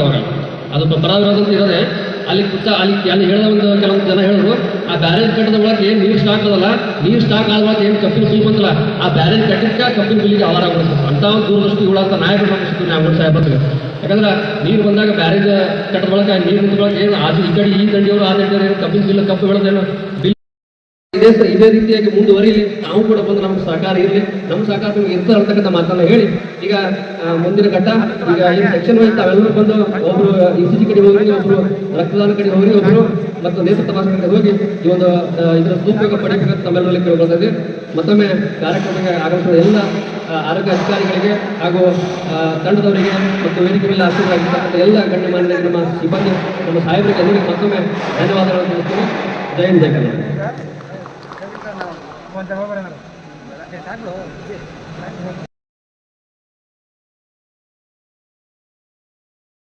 ಅವಾಗ ಅದು ಪರಾವಿರೋದಂತ ಇರೋದೆ ಅಲ್ಲಿ ಅಲ್ಲಿ ಹೇಳಿದ ಒಂದು ಕೆಲವೊಂದು ಜನ ಹೇಳಿದ್ರು ಆ ಬ್ಯಾರೇಜ್ ಕಟ್ಟದ ಒಳಗೆ ನೀರು ಸ್ಟಾಕ್ ಅದಲ್ಲ, ನೀರು ಸ್ಟಾಕ್ ಆದ ಒಳಗೆ ಏನು ಕಬ್ಬಿನ ಬಿಲ್ ಬಂತಲ್ಲ ಆ ಬ್ಯಾರೇಜ್ ಕಟ್ಟಿದ್ಕೆ ಕಬ್ಬಿನ ಬಿಲ್ಲಿಗೆ ಆವಾರ ಆಗ್ಬಿಡ್ತು ಅಂತ ಒಂದು ದೂರದೃಷ್ಟಿ ಇವುಗಳಂತ ನಾಯಕರು ನಮ್ಮಿಸ್ತೀವಿ ನಾವು ಸಾಹೇಬರ್ಗೆ. ಯಾಕಂದ್ರೆ ನೀರು ಬಂದಾಗ ಬ್ಯಾರೇಜ್ ಕಟ್ಟದ ಒಳಗೆ ನೀರು ನಿಂತೊಳಗೆ ಏನು ಈ ಕಡೆ ಈ ದಂಡಿಯವರು ಆ ದಂಡಿಯವರು ಏನು ಕಬ್ಬಿನ ಬಿಲ್ ಕಬ್ಬು ಬೆಳೆದೇನು ಬಿಲ್ ಇದೇ ರೀತಿಯಾಗಿ ಮುಂದುವರಿಲಿ, ನಾವು ಕೂಡ ಬಂದು ನಮ್ಗೆ ಸಹಕಾರ ಇರಲಿ, ನಮ್ಮ ಸಹಕಾರ ನಿಮ್ಗೆ ಇರ್ತಾರೆ ಅಂತಕ್ಕಂಥ ಮಾತನ್ನ ಹೇಳಿ ಈಗ ಮುಂದಿನ ಘಟ್ಟ ಈಗ ಈ ಸೆಕ್ಷನ್ ವೈಸ್ ತಾವೆಲ್ಲರೂ ಬಂದು ಒಬ್ರು ECG ಕಡೆ ಹೋಗಿ, ಒಬ್ರು ರಕ್ತದಾನ ಕಡೆ ಹೋಗಿ, ಒಬ್ರು ಮತ್ತು ನೇತ್ರ ತಪಾಸಣೆ ಕಡೆ ಹೋಗಿ ಈ ಒಂದು ಇದರ ಸದುಪಯೋಗ ಪಡೆಯಬೇಕಂತ ತಮ್ಮೆಲ್ಲರಲ್ಲಿ ಕೇಳ್ಕೊಳ್ತಾ ಮತ್ತೊಮ್ಮೆ ಕಾರ್ಯಕ್ರಮಕ್ಕೆ ಆಗಮಿಸುವ ಎಲ್ಲ ಆರೋಗ್ಯ ಅಧಿಕಾರಿಗಳಿಗೆ ಹಾಗೂ ತಂಡದವರಿಗೆ ಮತ್ತು ವೇದಿಕೆ ಮೇಲೆ ಆಶೀರ್ವಾದ ಎಲ್ಲ ಗಣ್ಯಮಾನ್ಯ ನಮ್ಮ ಸಿಬ್ಬಂದಿ ನಮ್ಮ ಸಾಹೇಬರಿಗೆ ಎಲ್ಲರಿಗೆ ಮತ್ತೊಮ್ಮೆ ಧನ್ಯವಾದಗಳನ್ನು ತಿಳಿಸ್ತೀನಿ. ಜೈ ಹಿಂದ್, ಜೈ ಕರ್ನಾಟಕ.